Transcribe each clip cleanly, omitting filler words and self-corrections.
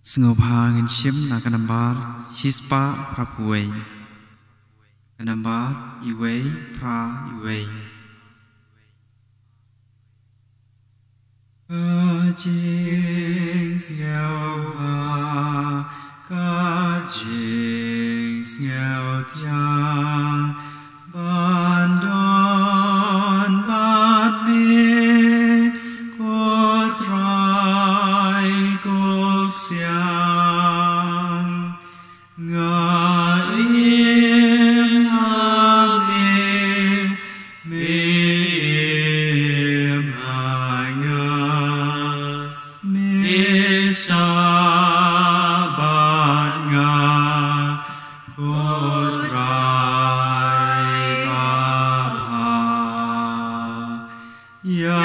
Sengobhangin shim na kanambar shispa prapuwe kanambar iwe pra iwe Kajing sngao kajing sngao tia ban don ban me ko trai ko xiang nga im ha me im ha nga me sa ban nga ko trai ba bha ya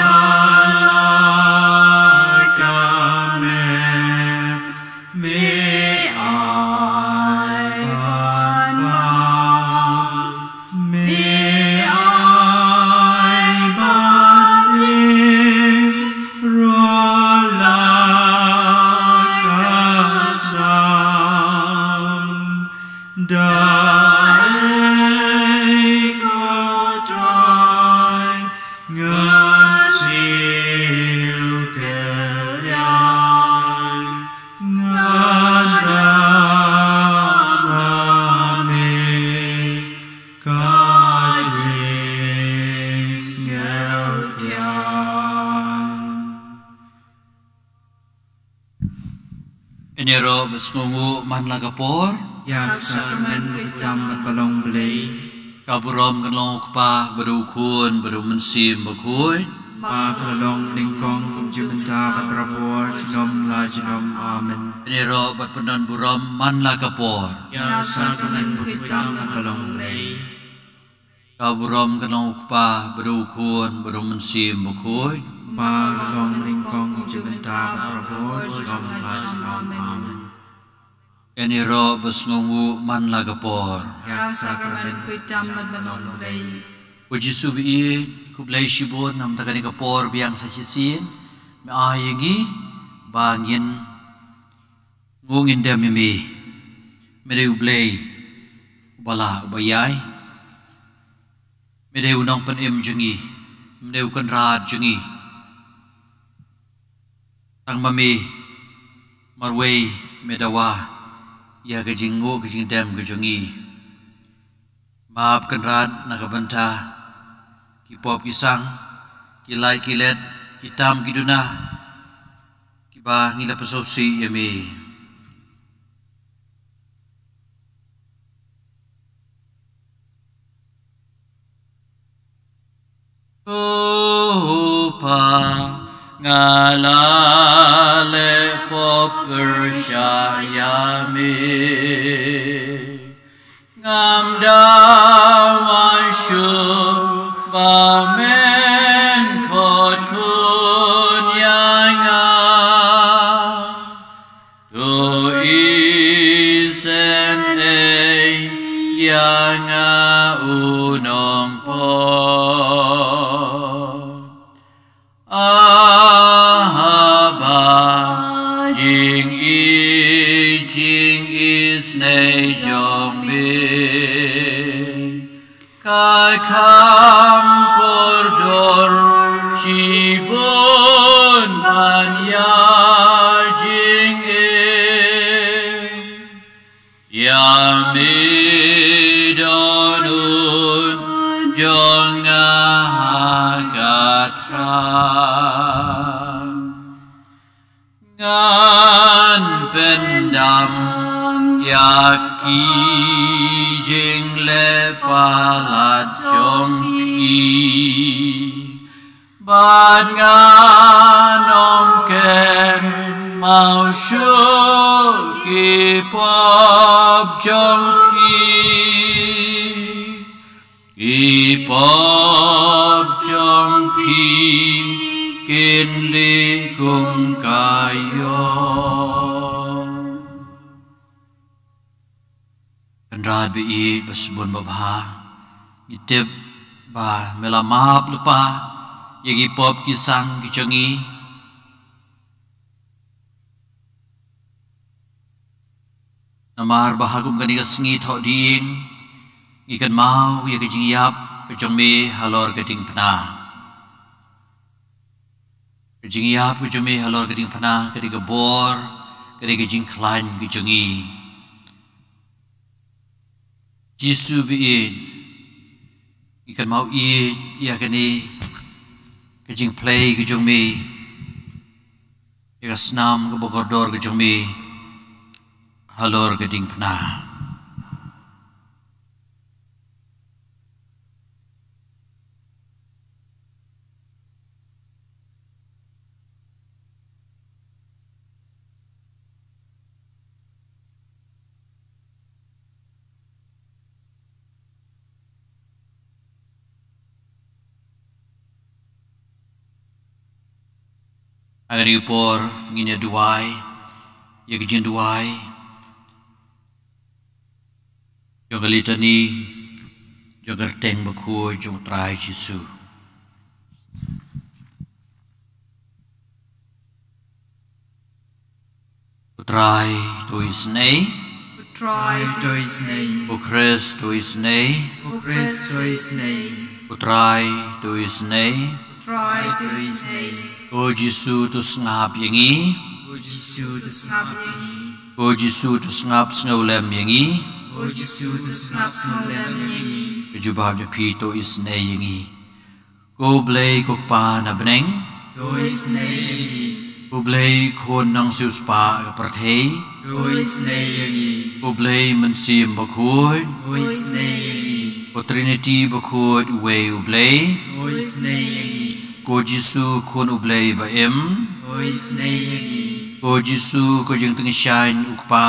Enero besnungu man lagapor yang sakramen hitam balong belai kaburom kanlong kpa berukun berumensim Bakhuid ba kalong ningkong kumjumenta batrapor jinom la jinom amen Enero batpenan burom man lagapor yang sakramen hitam balong belai kaburom kanlong kpa berukun berumensim Bakhuid ba kalong ningkong kumjumenta batrapor jinom la jinom amen Enero besnungu man lagapor yang sakramen hitam balong belai Puji subi kublai shibun nam takani kapor biang sachisin me ayengi bangin ngungin demimi mere ublai bala bayai mere unang panim jungi mere ukan rat jungi tang mami marwei medawa ya gajingu gajing dem gajungi maaf kenrat nakabanta Kipop kisang, kilai kilet, kitam kiduna, kiba ngila pasosi yami. Opa ngalale pop bersyayami, ngamdawan syur. Amen kot kun yanga do isen yanga unong po ahaba jing is ne jong bi kai kam kordor shibun banya jing yamidonun jonga hagatra ngan pendam yaki jing le palat jong bad nganom ken mau shu ki pop jong pop jong kin li kum kayo Kendra bi besbun babha itip ba melamap lupa yagi pop kisang kichangi Namar bahagum kani kasengi thok ding ikan mau ya kejing yap kejong me halor keding pena kejing yap kejong me halor keding pena keding gebor keding kejing klan kejongi Jisu biin ikan mau ya kani kejing play kejong me ya kasnam kebokordor kejong me halor keding pena Agari upor nginya duai ya kejing duai jong kalitani jong kerteng Bakhuid jong trai Jisu Utrai to his name Try to his name. Ukres to his name Christ to his name. Utrai to his name Try to his name. O Jisu to ngap yangi O Jisu to snap yangi. O Jisu to ngap snolem yangi O Jisu to snap snolem yangi. Kejubah japi to his name yangi Ko blay ko pa na beneng To his name yangi. Ko blay kon nang sius pa perthei To his name yangi. Ko blay mensim Bakhuid To his name yangi. Ko Trinity Bakhuid uwe ublay To his name yangi. Ko Jisu kon ublay ba em To his name yangi. Ko Jisu ko jeng tengisyain ukpa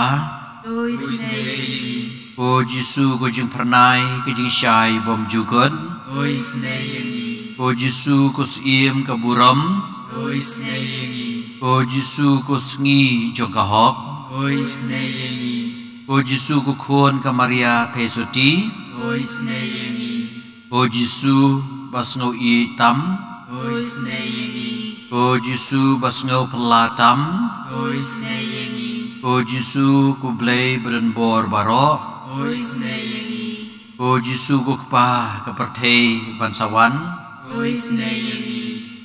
To his name yangi. Ko Jisu ko jeng pernai ko jeng syai bom jugon To his name yangi. Ko Jisu ko siem kaburam To his name yangi. Ko Jisu ko sengi jong kahok To his name yangi. Ko Jisu ko kon ka Maria Thesuti To his name yangi. Ko Jisu bas ngau i tam To his name yangi. Ko Jisu bas ngau pelatam To his name yangi. Ko Jisu ko blay beren bor baro To his name yangi. Ko Jisu ko kpa ka perthei bansawan To his name yangi.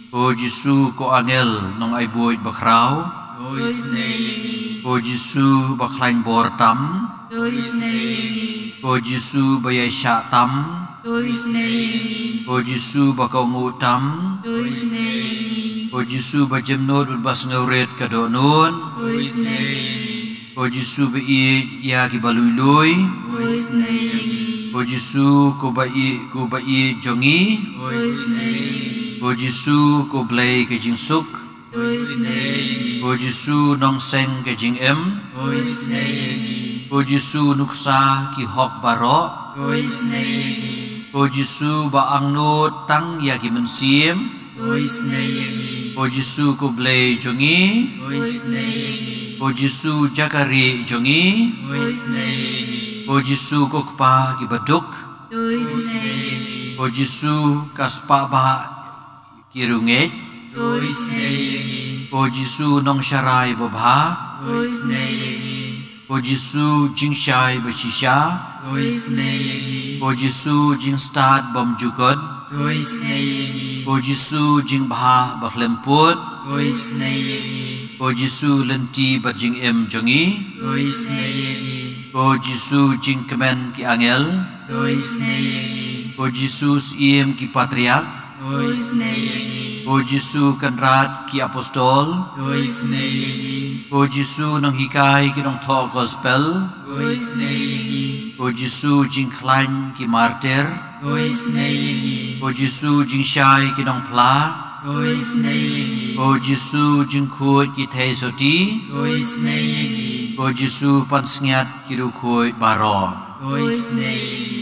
Ko Jisu ko angel nong ai buit bakrau To his name yangi. Ko Jisu baklain bor tam To his name yangi. Ko Jisu bayai syak tam To his name yangi. Ko Jisu bakau ngu tam To his name yangi. Ko Jisu bajemnut bas ngauret kadonun To his name yangi. Ko Jisu bai ya ki balului To his name yangi. Ko Jisu ko bai jongi To his name yangi. Ko Jisu ko blay ke jing suk To his name yangi. Ko Jisu nong seng ke jing em To his name yangi. Ko Jisu nuksa ki hok baro To his name yangi. Ko Jisu ba angnut tang ya ki mensim To his name yangi. Ko Jisu ko blay jongi To his name yangi. Ko Jisu jakari jongi To his name yangi. Ko Jisu ko kpa ki baduk To his name yangi. Ko Jisu kaspa ba ki runget To his name yangi. Ko Jisu nong syarai babha To his name yangi. Ko Jisu jing syai basisya To his name yangi. Ko Jisu jing start bom jugod To his name yangi. Ko Jisu jing bah baklemput To his name yangi. Ko Jisu lenti bat jing em jongi To his name yangi. Ko Jisu jing kemen ki angel To his name yangi. Ko Jisu siem ki patriark To his name yangi. Ko Jisu kanrat ki apostol To his name yangi. Ko Jisu nang hikai ki nong tho gospel To his name yangi. Ko Jisu jing klain ki martir To his name yangi. Ko Jisu jing syai ki nong pla To his name yangi. Ko Jisu jingkhuit ki Thesuti To his name yangi. Ko Jisu pansngiat ki rukhuit baro To his name yangi.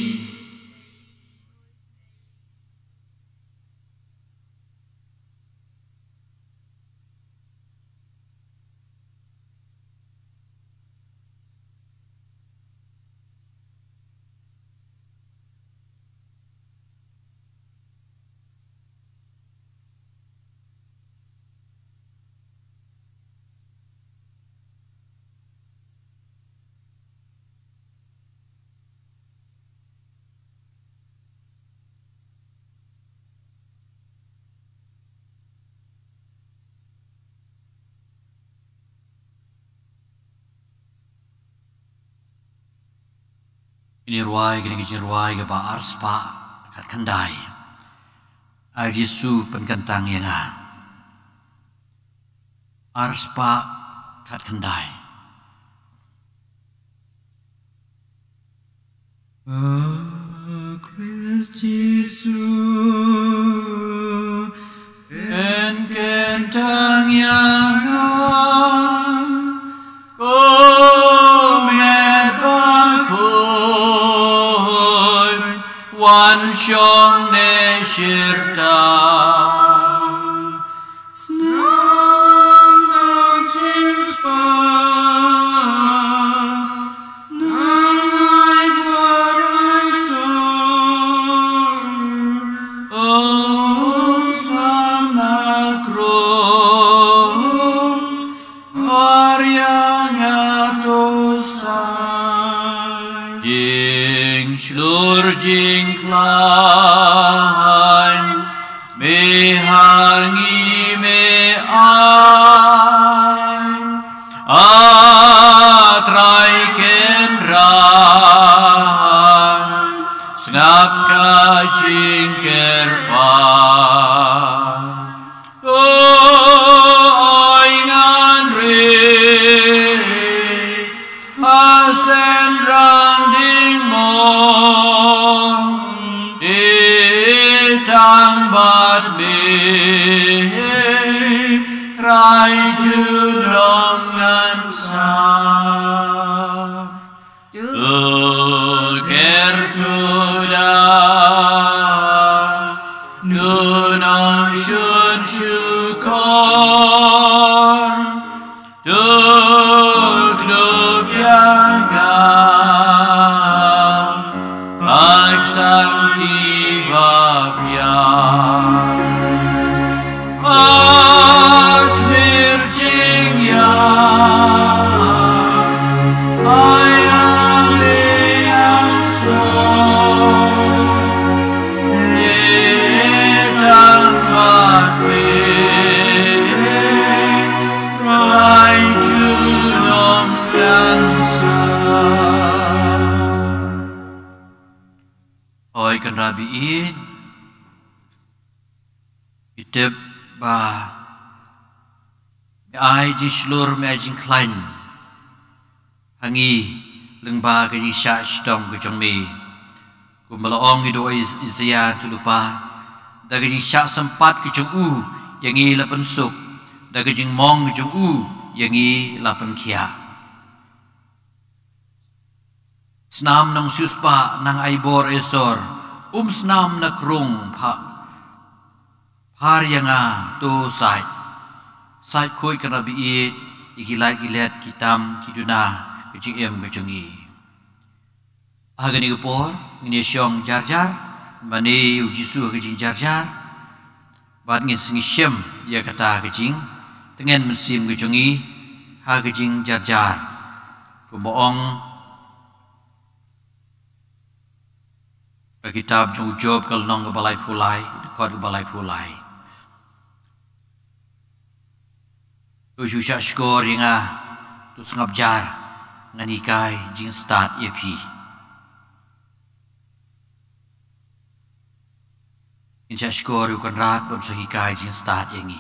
ini ruai kini kijing ruai ke ba arspa kat kandai ai Yesu penkantang yang arspa kat kandai Christ Jesus penkantang yang Wan shong ne shirta Snam na chispa Nang ai borai sor O snam na krom Aryang atosai Jingkyrkhu me hangi me ai atrai kendran snap ka Jingkyrkhu oi ngan re asen randing mo tang bat me rai chu long ngan sa ger tu da nu nang shun shu kor tu klub yang ga ak santi Oi kan rabiin itep ba ai ji slur me jing klain hangi lengba ke ji sha stom ke jong me ku malaong ido izia tu lupa da ke ji sha sempat ke jong u yang i lapan suk da ke jing mong ke jong u yang i lapan kia Snam nang suspa nang aibor esor snam na krung par yanga to sai khoi kana bi igilai gilet kitam kiduna kejing kejengi agani por ngini syong jarjar mani ujisu kejing jarjar bat ngin singi syem ya kata kejing tengen mensim kejengi ha kejing jarjar kumoong kitab Job kal nong ke balai pulai dekor ke balai pulai tu jusha skor inga tu sngap jar ngani kai jing start ep inja skor ukan rat bom sahi kai jing start yangi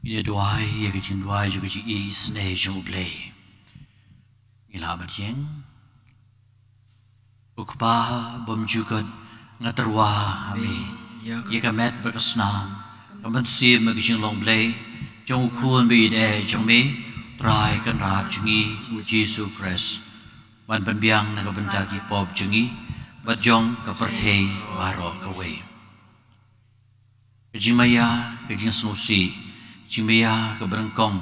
ini doai ya kecing doai juga kecing isne joble ilamat yang ukpa bom juga ngaterwa ami ya kamet berkesnam kamen sim kecing long ble jong kun bi de jong me trai kan rat jungi Yesus Kristus ban penbiang na kabentagi pop jungi bat jong kaperthei baro kawe kejimaya kejing snusi jimaya keberengkong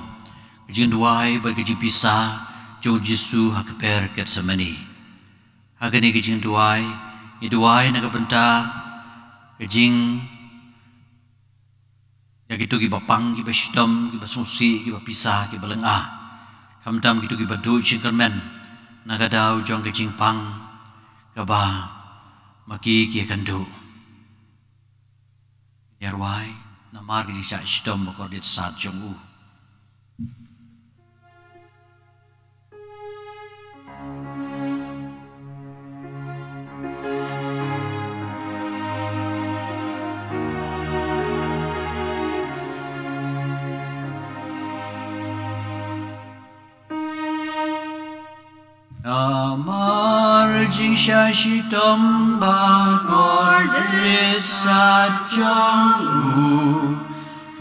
kejing duai ber kejing pisah jong Yesus hakper ket semani hagani kejing duai i duai na kabenta kejing ya gitu ki bapang ki basdom ki basusi ki bapisah ki balengah kamdam gitu ki badu jingkermen nagadau jong kejing pang kaba maki ki kandu yarwai namar ki sa istom bakordit sat jongu Amar jingsha shitom bakordit sat jongu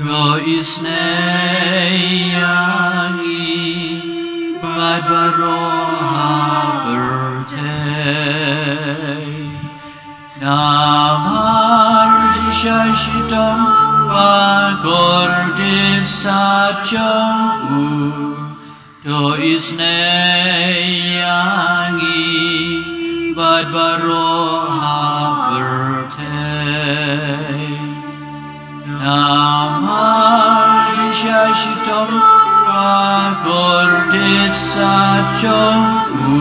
ko isne yangi bad baroha birthday namar jingsha shitom bakordit sat jongu to isne yangi bad baroha birthday namar jingsha shitom bakordit sat jongu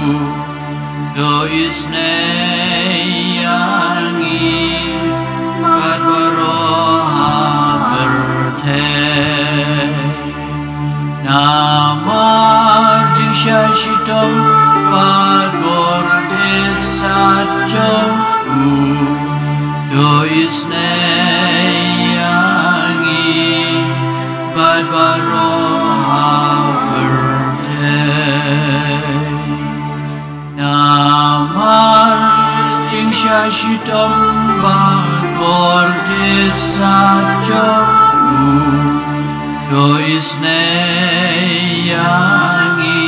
to isne yangi bad baroha birthday namar jingsha shitom bakordit sat jongu to isne yangi bad baroha birthday namar jingsha shitom bakordit sat jongu to isne yangi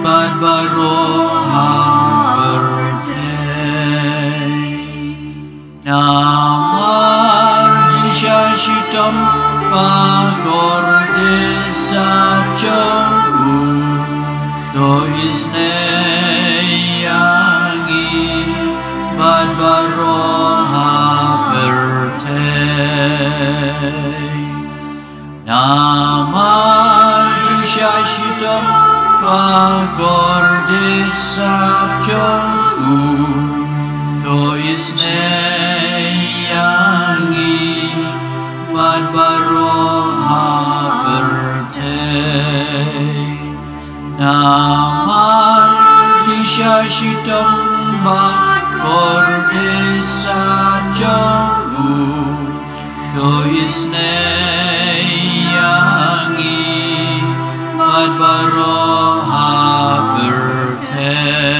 bad baroha birthday namar jingsha shitom bakordit sat jongu to isne yangi bad baroha birthday namar jingsha shitom bakordit sat jongu to isne yangi bad baroha birthday namar jingsha shitom bakordit sat jongu to isne yangi bad baroha birthday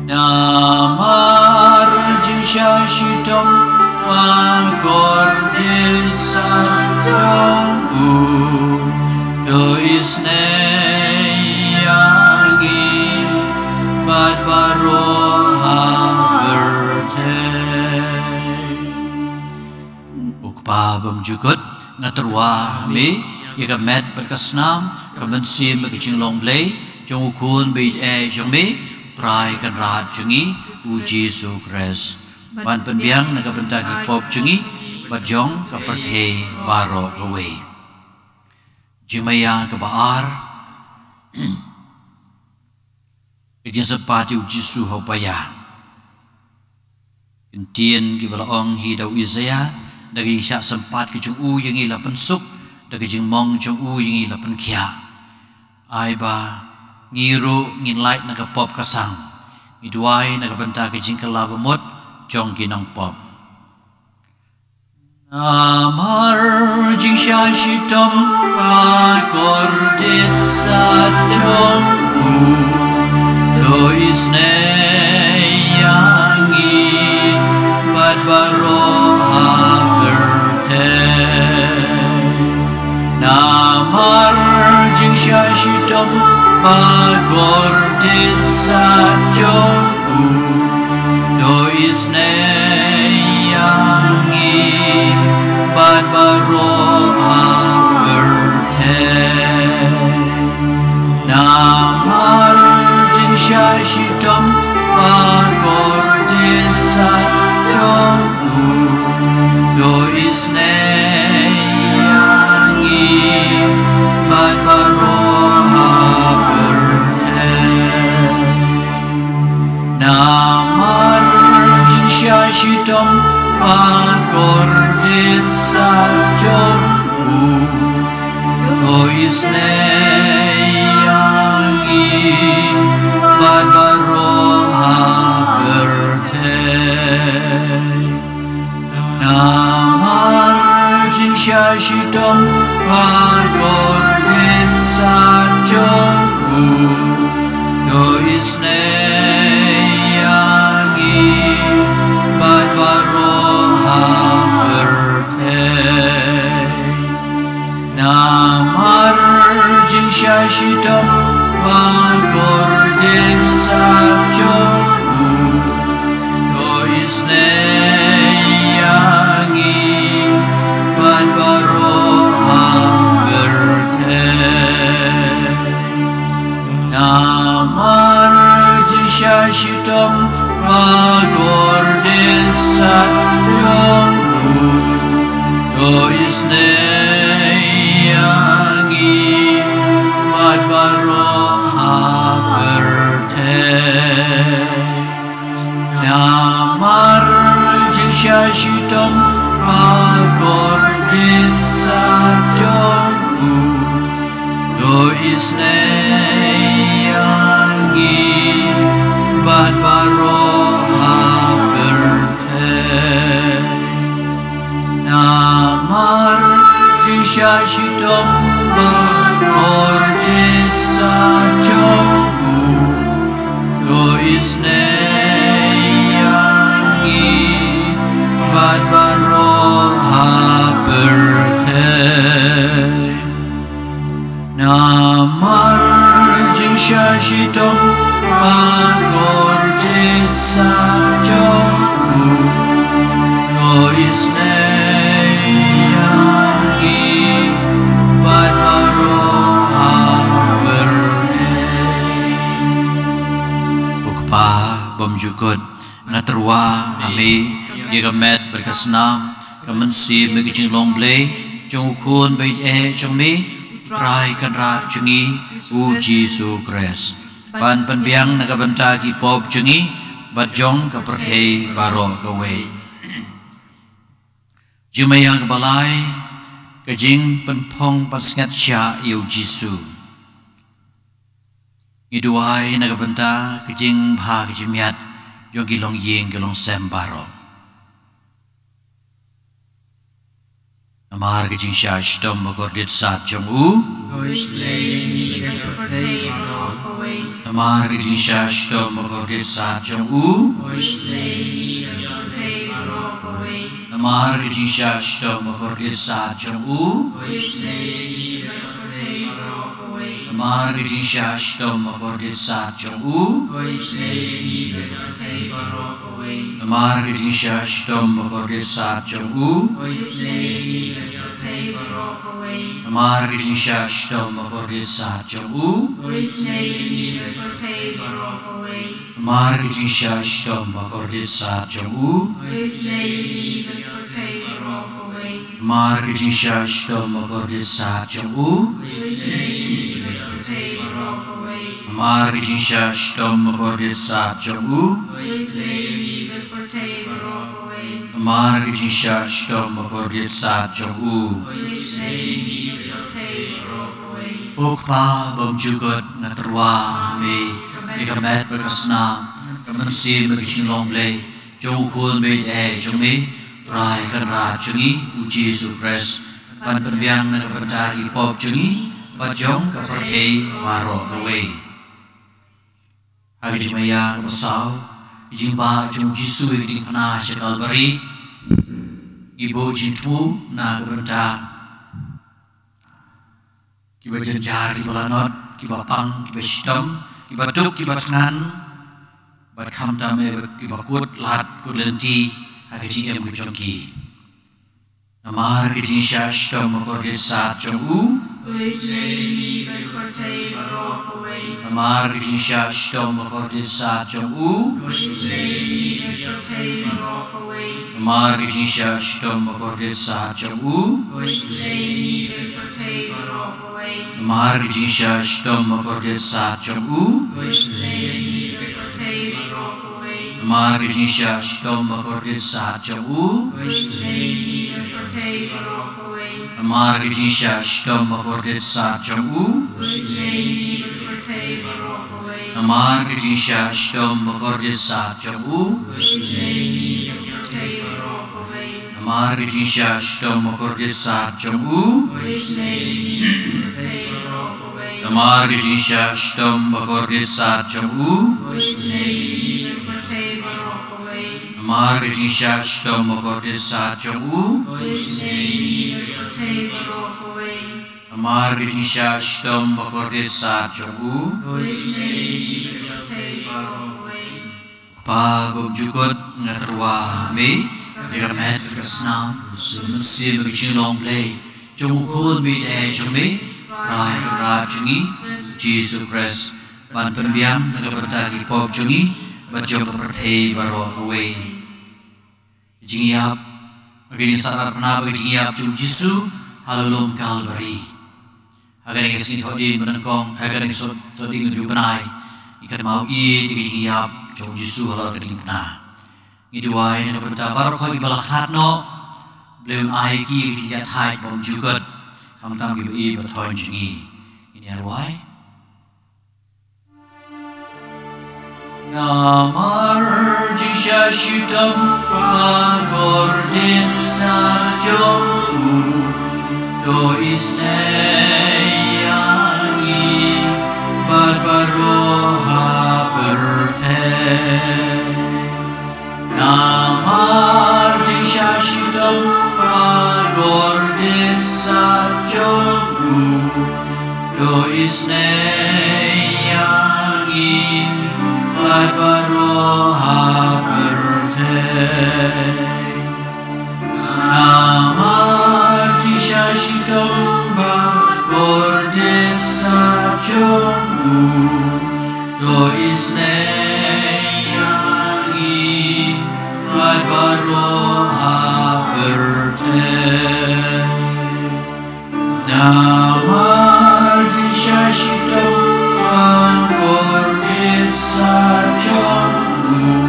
namar jingsha shitom bakordit sat jongu to isne yangi bad baroha birthday ukpa bam jukut ngaterwa mi yaka met berkasnam kamansim kecing long blay jong ukun bid jong me trai kan rat jungi Yesus Kristus ban penbiang nakabentagi pop jungi bajong kaperthe baro kawe jimaya kabaar kejing sepati Yesus hopaya intien ki balaong hidau Isaiah dari syak sempat kejung u yang ila pensuk dari kejing mong jong u yang ila penkia ai ba ngiru ngin light naga pop kasang iduai naga benta kejing kelabamut jong ginang pop Namar Jingsha Shitom Rakordit Satchongu Do Isne Yangi Badbaro Haberte Namar Jingsha Shitom Rakordit Satchongu Do Isne Yangi Badbaro Haberte Namar Jingsha Shitom Bagordit Satchongu Do Isne Yangi Badbaro Haberte Namar Jingsha Shitom Bagordit Satchongu Do Isne Yangi Badbaro Haberte Namar Jingsha Shitom Bagordit Satchongu Do Isne Yangi Badbaro Haberte Namar Jingsha Shitom Bagordit Satchongu Do Isne Yangi Badbaro Haberte Namar Jingsha Shitom Bagordit Satchongu Do Isne Yangi Badbaro Haberte Namar Jingsha Shitom Bagordit Satchongu Do Isne Yangi Badbaro Haberte Namar Jingsha Shitom Bagordit Satchongu Do Isne Yangi Badbaro Haberte Namar Jingsha Shitom Bagordit Satchongu Do Isne Yangi Badbaro Haberte Bukpa Bamjukut Natarwa Ami Yegamet Berkasnam Kamansi Megijing Longley Jungkun Bait Jungmi Try Kanra Jungi U Jisu Kres Pan Panbiang Nagabantagi Pop Jungi Badjong Kaperkei Baro Kawe Jumayang Balai Kajing Penpong Pasngat Sya Iu Jisu Iduai Nagabanta Kajing Bha Kajimiat Jong Gilong Ying Gilong Sem Baro Namar Kajing Sya Shtom Bagordit Satchongu Namar Kajing Sya Shtom Bagordit Satchongu Namar Kajing Sya Shtom Bagordit Satchongu Namar Kajing Sya Shtom Bagordit Satchongu Namar Kajing Sya Shtom Bagordit Satchongu Namar Kajing Sya Shtom Bagordit Satchongu Namar Kajing Sya Shtom Bagordit Satchongu Namar Kajing Sya Shtom Bagordit Satchongu Namar Kajing Sya Shtom Bagordit Satchongu Namar Kajing Sya Shtom Bagordit Satchongu Ukpa Bamjukut Natarwa Mi Yegamet Berkasnam Kamansi Megijing Longley Jungkun Bait Jungmi rai kan ra chungi uji supres ban penbiang na berdagi pop chungi bajong ka perhei waro away hagi jmaya masau jimba jung jisu di kana shakal bari ibu jintu na berdang kiba jenjar kiba lanot kiba pang kiba shitam kiba tuk kiba tangan bat kham tame kiba kut lat kut lenti hagi jingem kujongki Namar kejing syashtam makordit saat jong'u Namar kejing syashtam makordit saat jong'u Namar kejing syashtam makordit saat jong'u Namar kejing syashtam makordit saat jong'u Namar kejing syashtam makordit saat jong'u Amar kejing syashtam makordit saat jong'u Amar kejing syashtam makordit saat jong'u Amar kejing syashtam makordit saat jong'u Amar kejing syashtam makordit saat jong'u Amar kejing syashtam makordit saat jong'u Amar kejing syashtam makordit saat jong'u Pa bom jukut ngaterwa me Diramet kesnam Mensi berkecing long play Jong pun me de jong me Rai ra jungi Jesu Christ Ban penbiang nagaberdagi pop jungi Bajong pertei baro away Jingyap Agini sanar pernah bagi jingyap jung Jesu Halulum Calvary Agar yang sini thodi menengkong Agar yang thodi menuju benai Ikat mau i Digi jingyap jung Jesu halal kening pernah Ngiduai Nana bertabar Kau ibalakhat no Belum ai ki Dijat hai bom jugat Kamtam gibu i bertoin jungi Ini arwai Namar jisha shitam magordit sa jong'u Do isneyangi barbaroha berte Namar jisha shitam magordit sa jong'u Do isneyangi barbaroha berte Namar jisha shitam bagordit sa jong'u Do isneyangi barbaroha berte Namar jisha shitam bagordit sa jong'u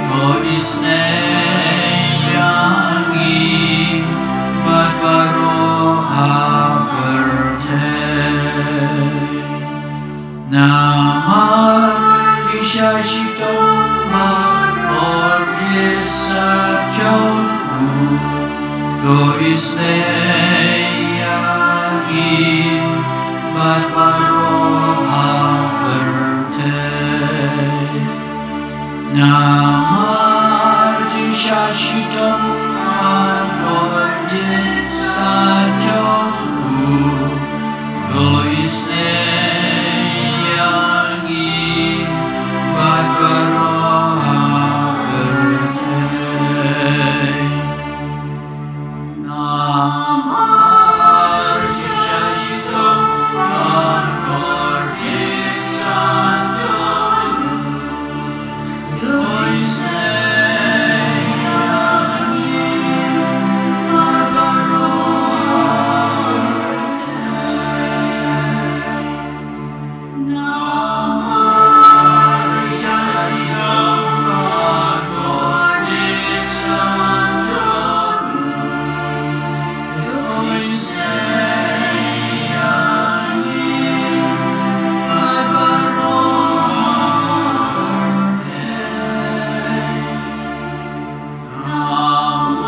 Do isneyangi barbaroha berte Namar jisha shitam bagordit sa jong'u Do isneyangi barbaroha berte Namar jisha shitam magordit sa jong'u Do isneyangi barbaroha berte Namar jisha shitam magordit sa jong'u Do isneyangi Namar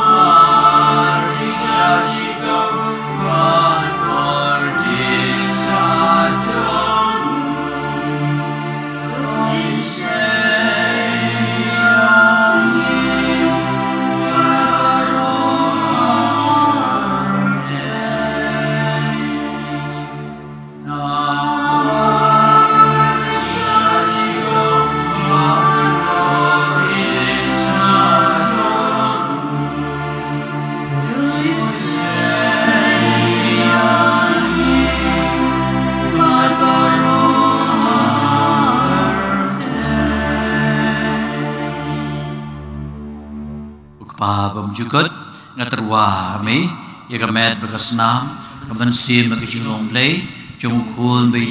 pa bam jugot ngaterwa me yagamet bakasnam kaman sim magijinglong play jong khul be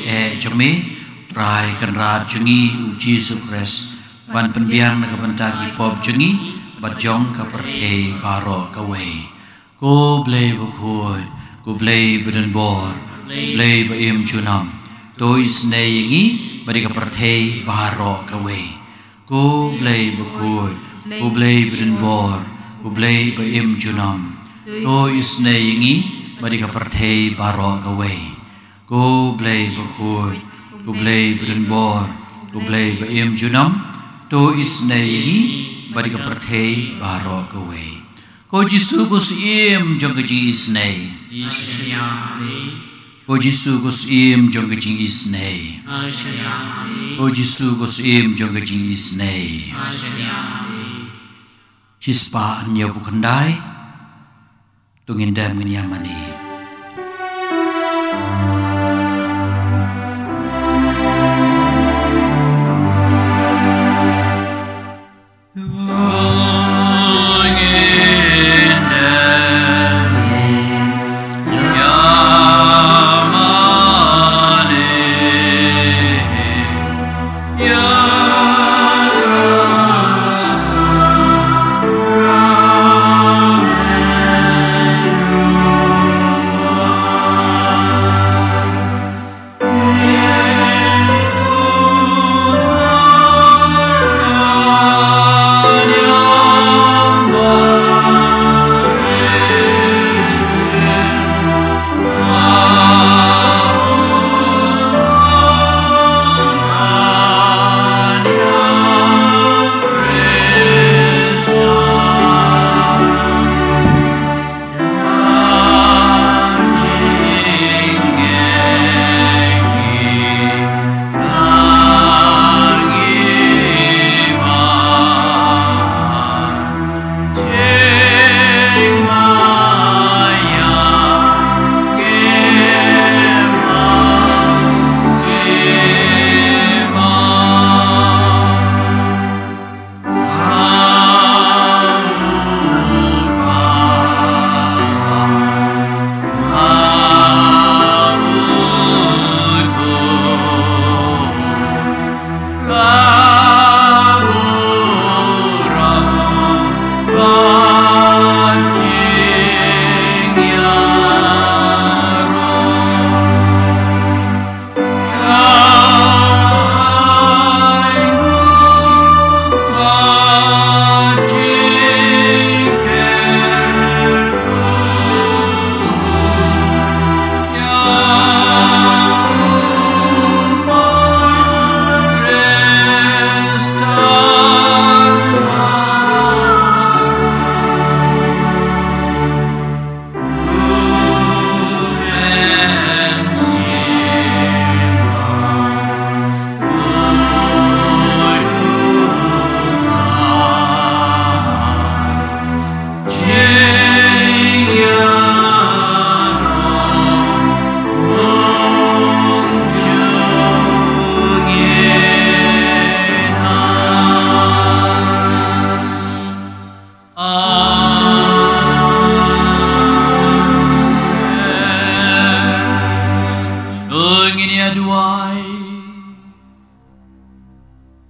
jome prai kan rat jungi Jesus Christ ban penbiang na kapantagi pop jungi bajong ka perthe baro ka we ko blay Bakhuid ko blay beden bor blay ba im chunam to is ne yingi bari ka perthe baro ka we ko blay Bakhuid ko blay beden bor ko blay ba im chunam to is ne yingi bari ka perthe baro ka we ko blay Bakhuid ko blay beden bor ko blay ba im chunam to is ne yingi bari ka perthe baro ka we ko Jisu ko sim jong ka jing is ne ko Jisu ko sim jong ka jing is ne ko Jisu ko sim jong ka jing is ne Chispa anyo bukandai tungin dam nginyamani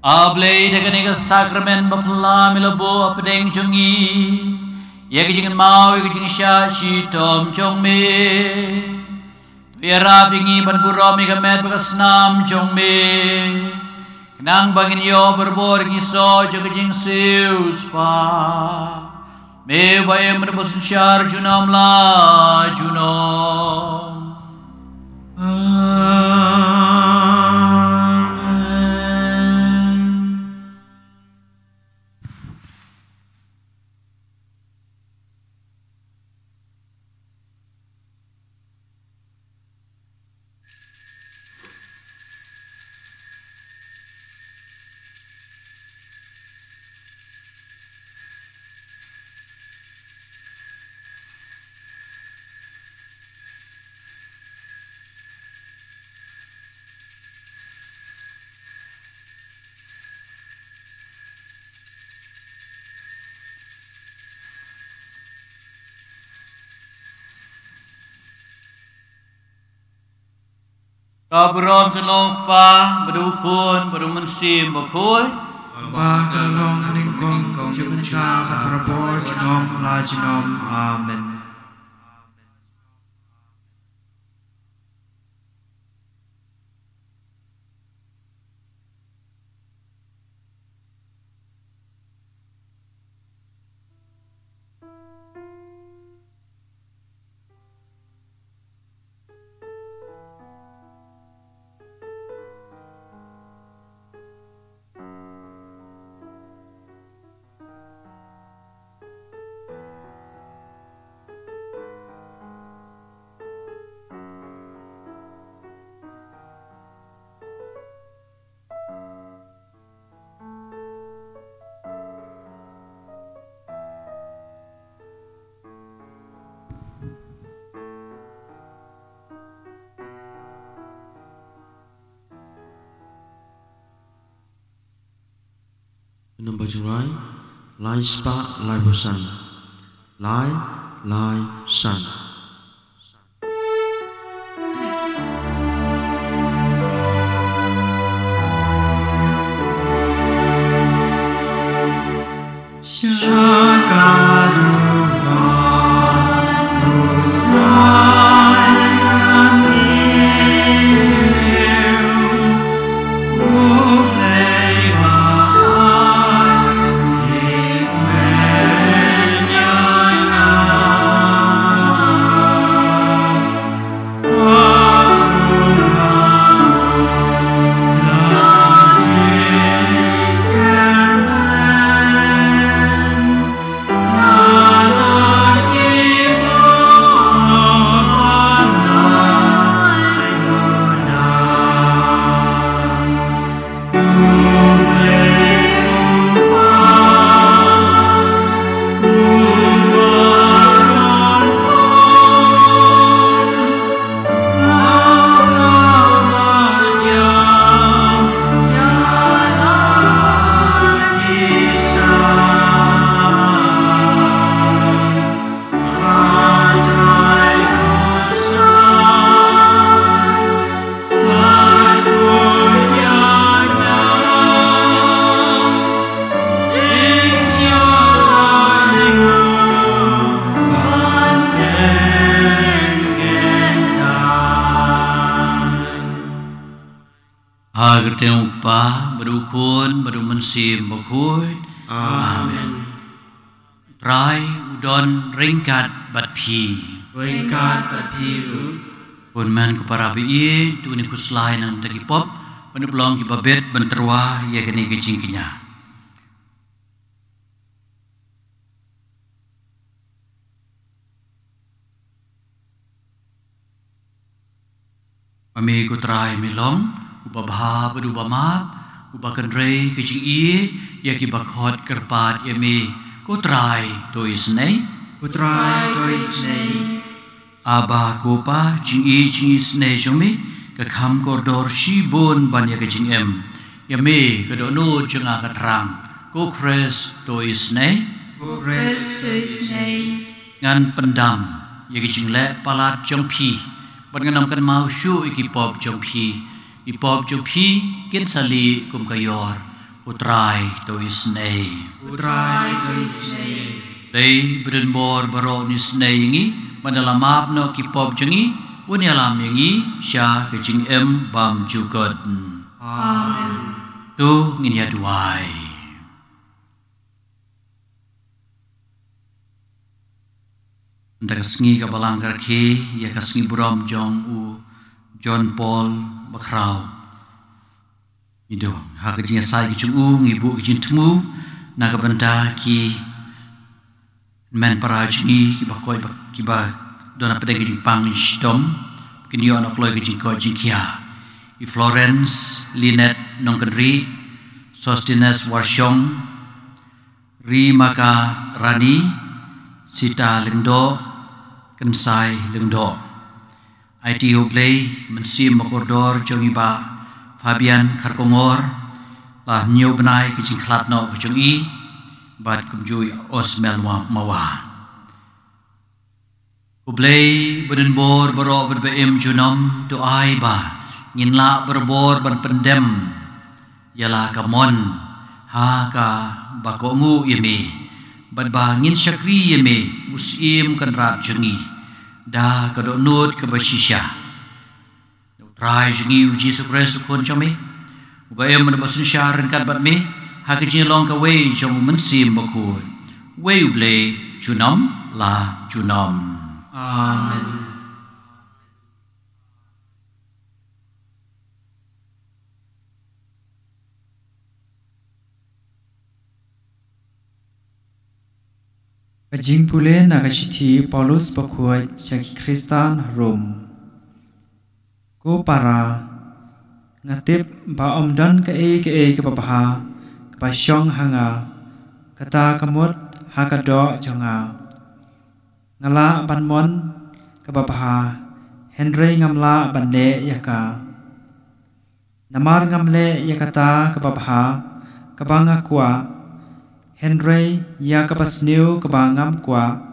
Ablay dengan ega sakramen bapla milabo apdeng jongi ya kijingan mau kijing sya shi tom jong me tu ya rabingi ban buro mi gamet bakasnam jong me kenang bangin yo berbor ngiso jo kijing sius pa me baye menebus syar junam la junom ta brom kan long pa badu kun badu mensim Bakhuid ba ka long ning kong kong jumen cha ka prabor chinom la chinom amen. Number 2, Lai Spa Lai Bosan. Lai San. Agerteng pa badu kun badu mensim Bakhuid amen. Trai udon ringkat bat pi Ringkat bat pi ru pun man ku para bi tu ni kuslai nan tagi pop panu blong ki babet benterwa ya kene ke cingkinya. Kami ku trai milong ubabha badu bamap ubakan rei kecing ie ya ki bakhot kerpat yemi ku trai to isnei putrai to isnei aba ko pa jing i jing isnei jomi ka kham kordor shibon ban ya kecing em yemi ka do nu jenga ka terang ku kres to isnei kres to isnei ngan pendam ya kecing le palat jong pi ban nganam kan mau shu iki pop jong pi ipop jupi kin sali kum kayor utrai to isnei dei beren bor baro ni snei ngi manala map no kipop jengi uni alam yangi sya kecing em bam jugod amen tu ngin ya duai ndak sngi ka balang karki ya kasngi buram jong u John Paul Bakrau itu hak kejingnya sai kecungu ngibu kejing temu naga benda ki men parajni ki bakoi ki ba dona pedang kejing pang stom kini anak loy kejing ko jingkia i Florence Linet Nongkenri Sostinus Warshong Ri Maka Rani Sita Lengdo Kensai Lengdo IT Hublay mensim makordor jongiba Fabian Karkongor lah nyu benai kecing klat no kejongi bat kumjui osmel mawa Hublay beden bor baro berbeim junom tu ai ba ngin la berbor ban pendem yalah kamon ha ka bakongu yeme bat bangin syakri yeme musim kan rat jengi da kadonut ke basisya trai jengi uji sukres kon chome bayam man basun syaran kat bat me ha ke long ka we jong mensim bakut we ble junam la junam Amen. Jingpule nagashiti Paulus Bakhuid Syaki Kristan Rom Ko para ngatip ba omdan ke papaha kepasyong hanga kata kamut hakado jonga ngala banmon ke papaha Henry ngamla bande yaka namar ngamle yakata ke papaha kabanga kwa Henry ya kapasniu kabangam kwa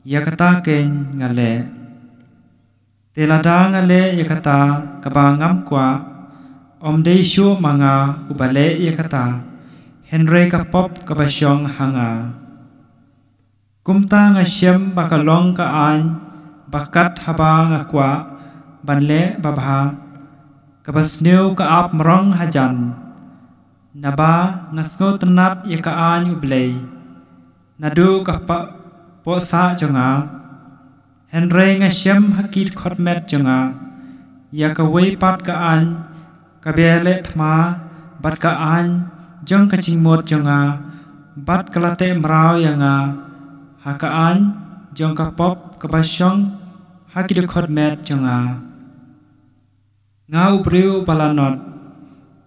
ya kata ken ngale telada ngale ya kata kabangam kwa omdeishu manga ubale ya kata Henry kapop kabasyong hanga kumta ngasyem bakalong kaan bakat haba ngakwa banle babha kapasniu kaap merong hajan Naba ngasgo tenat ya kaan ublay nadu kapa posa jonga Henry ngasyem hakit khotmet jonga ya kawai pat kaan kabele thma bat kaan jong kaching mot jonga bat kalate mrao yanga hakaan jong kapop kabasyong hakit khotmet jonga ngau priu palanot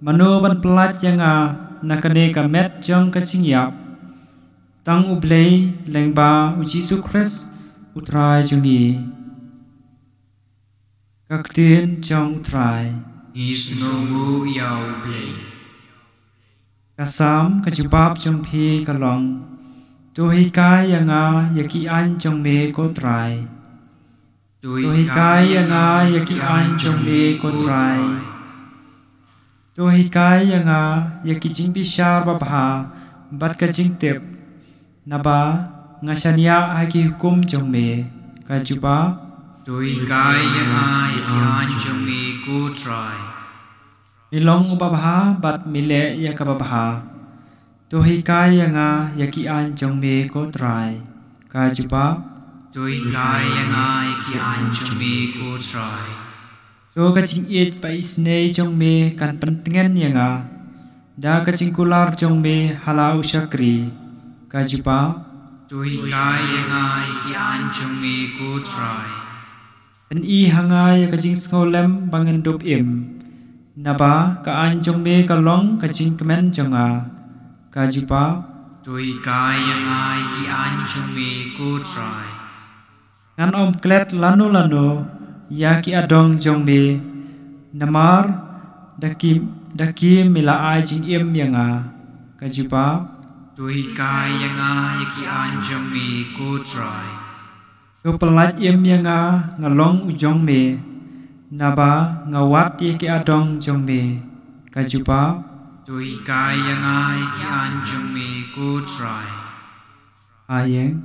Manu ban pelat yanga nakane kamet jong kaching yap tang ublay lengba uji sukres utrai jungi kaktin jong utrai Isnungu yau ublay kasam kajubab jong pi kalong tuhikai yanga yaki an jong me ko trai tuhikai yanga yaki an jong me ko trai Tuhikai yanga yakijing bishar babha bat kajing tip naba ngasania haki hukum jongme kajuba Tuhikai yanga yakian jongme ku try Milong babha bat mile yakababha Tuhikai yanga yakian jongme ko try kajuba Tuhikai yanga yakian jongme ku try So kaching it pa isne jong me kan pentingan yanga da kaching kular jong me halau syakri kajupa Tuhikai yanga yakian jongme ku try pen i hanga ya kaching ngolem bangen dop im naba ka an jong me kalong kaching kemen jonga kajupa Tuhikai yanga yakian jongme ku try ngan om klet lanu Yaki adong jongbe namar daki mila ajing im yanga kajupa Tuhikai yanga yakian jongme ku try ko pelat im yanga ngalong ujong me naba ngawat yaki adong jongbe kajupa Tuhikai yanga yakian jongme ku try ayeng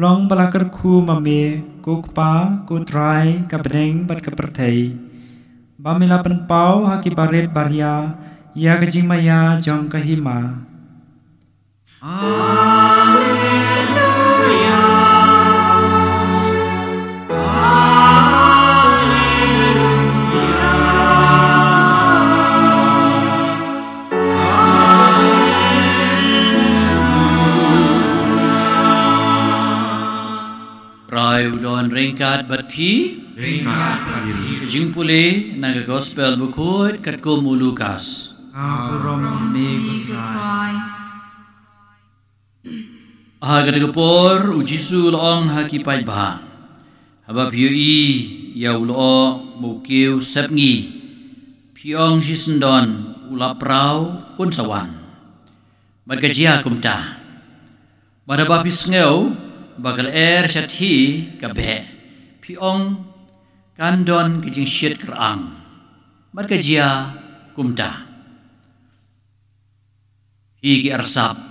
Long Jingkyrkhu mame kukpa kutrai kabdeng bat keperthai bamila penpau haki barit baria ya kejing maya jong kahima Ringkat batpi Jingpule naga gospel Bakhuid kat ko mulukas Apurom me ku try Gadagapor ujisu loong hakipai bah. Haba pioi ya ulo mukiu sepngi. Piong sisendon ulaprau unsawan. Magajia kumta. Pada bapis ngeu bakal syati kabe. Piong kandon kejing syit kerang. Magajia kumta. Hiki arsap.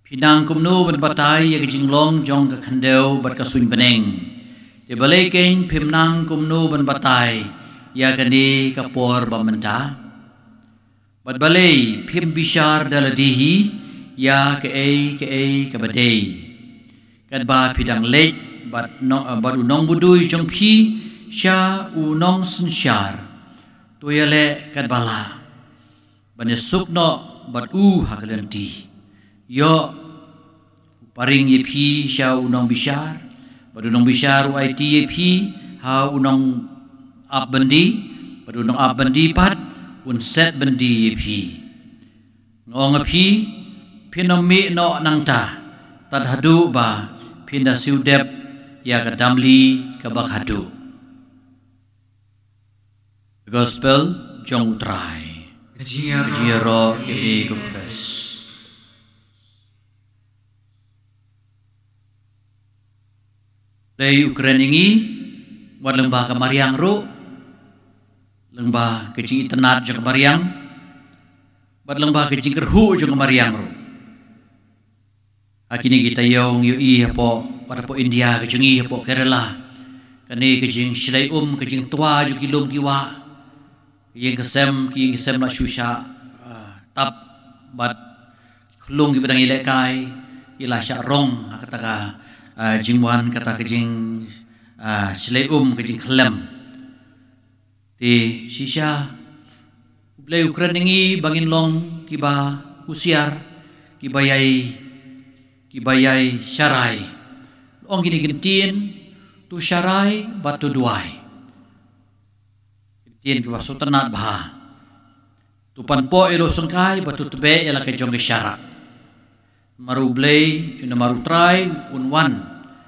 Pinang kumnu berbatai ya kejinglong jong ke kandeu berkasuin beneng. Di balikin pimnang kumnu berbatai ya kani kapor bamenta. Badbalay pim bishar daladihi ya ke kabadei. Kadba pidang late bad unong budui jong pi sya unong sensyar. Tuyale kadbala. Banesukno bad hakalanti. Yo paring yepi sya unong bishar badunong bishar it yepi ha unong abandi badunong abandi pat un set bandi yepi ngong api pinomi no nangta tadhadu ba pinda siudep ya kadamli kabakhadu. Gospel jong utrai Jiro ke kupes. Dari Ukraina ini, buat lembah kemariang ru, lembah kecing itenat jeng kemariang, buat lembah kecing kerhu jeng kemariang ru. Akini kita yang yui hapo, pada po India kecing hapo Kerala, kani kecing silai kecing tua jeng kilom kiwa, kecing kesem nak susah, tap, buat kelung kita dengan ilekai, ilah syarong, katakan. Jingwan kata kejing silai kejing kelem di sisa blai Ukraina ini bangin long kiba usiar kibayai syarai long gini gentin tu syarai batu duai gentin kiba sultanat bah tu panpo elo sungkai batu tebe ela kejong syarat maru blay ina maru try unwan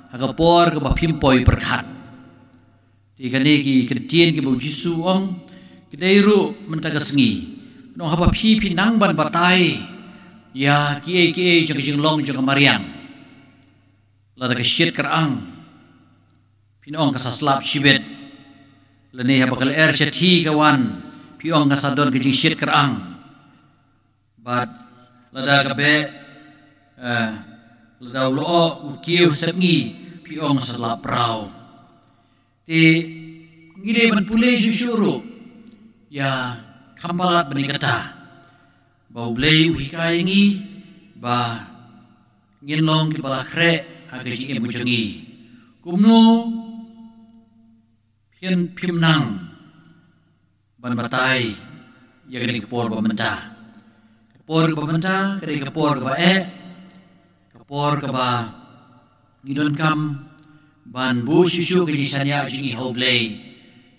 hagapor ke bapimpoi perkat di kani ki kentien ki bujisu ong kidairu mentagasngi no haba pi pinang ban batai ya ki jeng long jeng mariang lada ke syit kerang pinong kasaslap shibet lene haba kal syati kawan piong kasadon ke jeng syit kerang bat lada ke be ladau lo ukiu sepngi piong salap rau ti ngide man pulai syuru ya kambalat benikata bau blei uhikai ngi ba nginlong ki balakre agajing emujangi kumnu pimnang ban batai ya gani kepor bamenta kadi kepor ba por kaba ngidon kam ban bu shishu ke jisanya jingi hoblay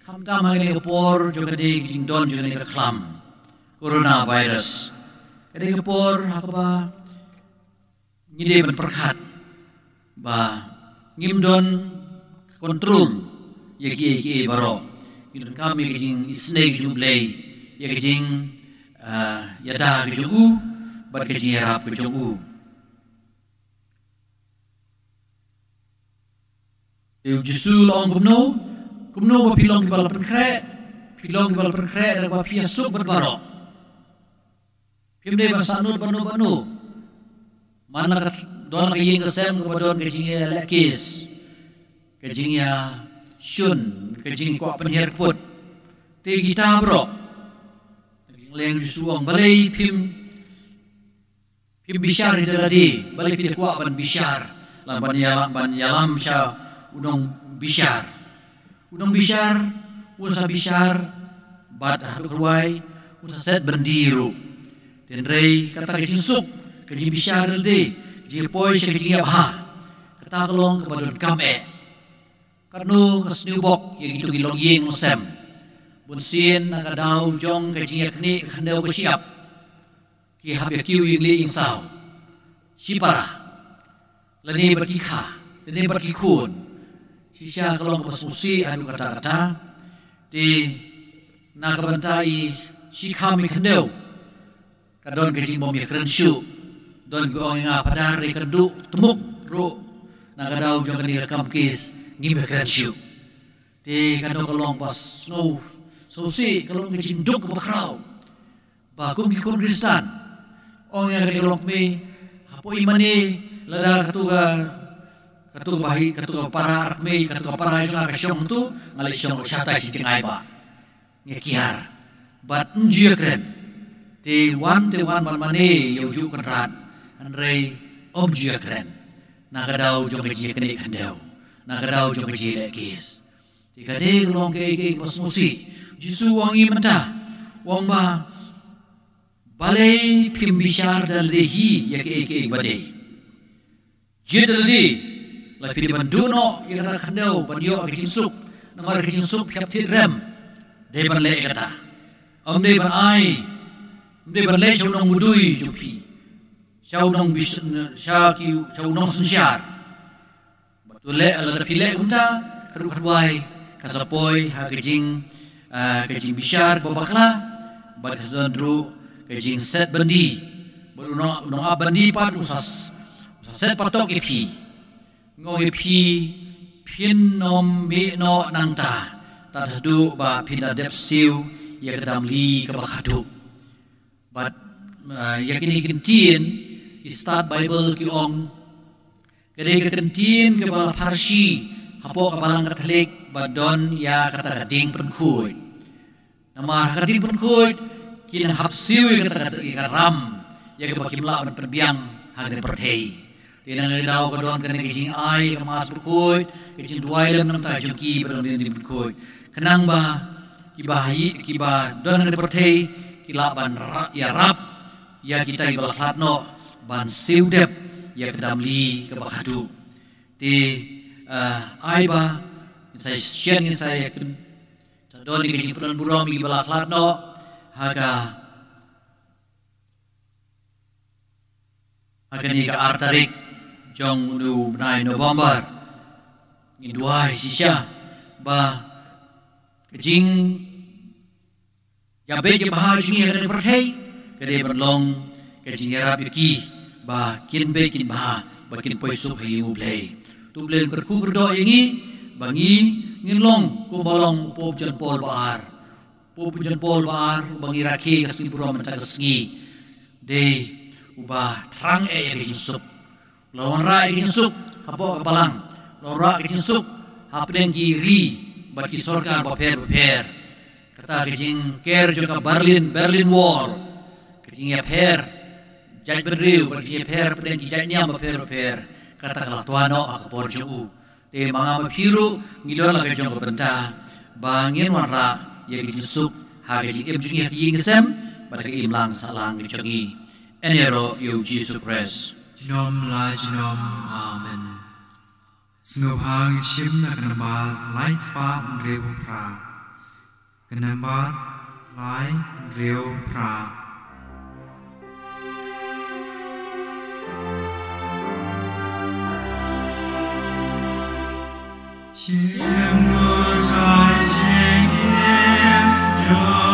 kam tam hangni por jogade jing don jogade klam corona virus kade por hakaba ngide ban perkhat ba ngimdon kontrol yaki baro ngidon kam ye jing snake jumblay ye jing yada ke jogu bar ke jing rap ke jogu Jesu long kumno pilong di bala perkre dan bapia suk berbaro pimde basanud banu mana don kaying kesem kepadon kejingnya lekis kejingnya syun kejing kuat penher put te kita bro leng suang balai pim bishar daladi balai pide kuat ban bishar ban yalam sya unong bishar usa bishar bat hadruai usa set bendiru den rei kata kejing suk kejing bishar de je poi kejing abha kata kelong kepadon kame karnu kasniubok yang itu gilong yeng mosem bunsin nakadaw jong kejing yakni khandeu kesiap ki habya kiu ying li ing sao sipara lani berkikha, lani berkikun. Sisya kalau bersusi adu kata-kata, di nak bantai si kami kendau, kadon kecing bom yakran syu, don gong nga padar ikandu temuk ro, nak kadau jong kani rekam kis ngim yakran syu. Di kadon kalong pas ngau susi kalong kecing duk bakrau, bakum kikun Kristen, ong yang kani kalong me, hapo imani lada katuga bahi katuga para arkme katuga para jong akasyong tu ngalai syong syata si tingai ba ngekiar bat njekren te wan mane yo ju krat anrei objekren nagadau jong jekne kandau nagadau jong jelekis tikade long ke pasmusi jisu wangi menta wong ba balai pimbishar dan lehi ya ke badai jedaldi la pidi banduno yang kata kandau bandio ke jinsuk namar ke jinsuk hiap tidrem de ban le kata de ban ai de ban le chau nong mudui jupi chau nong bis syaki chau nong sunsyar betul le ala pile unta keru kedwai kasapoi ha kejing bishar babakla bad zandru kejing set bandi baru nong abandi pad usas set patok epi ngoi pi pin nom mi no nangta tadadu ba pin adep siu ya kedam li ke bakhadu but yakini kentin start bible ki ong kede ke kentin ke bala parsi hapo ke balang katolik badon ya kata gading penkuit nama gading penkuit kin hap siu ya kata ram ya ke bakimla penbiang hagde pertei tinang daw kadon kanang kijing ay kamas berkuit kijing duay lem nam ta jungki badon din berkuit kenang ba kiba don ngade pertei kilaban ya rap ya kita ibalaklatno ban siudep ya kedamli ke bakhadu ti ay ba saya sien saya don kijing pedon burong ibalaklatno haga ni ka artarik jong nu benai November ngin duai sisya ba kejing yabe je bahajing ya kene perthai kede berlong kejing yarap yuki ba kin be kin ba kin poi sup hi ublei tu blei kerku kerdo yangi bangi ngin long ku bolong pop jan pol baar bangi rakhi kasni pura mencak sengi de ubah terang kejing sup lawan ra kejing hapo kapalang lawan ra kejing hapden kiri baki sorkar baper kata kejing ker juga Berlin Wall kejing ya per jaj bedriu baki per peden ki jajnya baper kata kala tuano akapor ju te manga mapiru ngidon la kejong benta bangin warra ya kejing ha kejing emjungi haki ngesem badake imlang salang kejongi enero yo Jesus Christ Jinom la jinom amen. Sngupang shim na kanambar lai spa reu pra. Kanambar lai reu pra. Shim no chai jing him joy.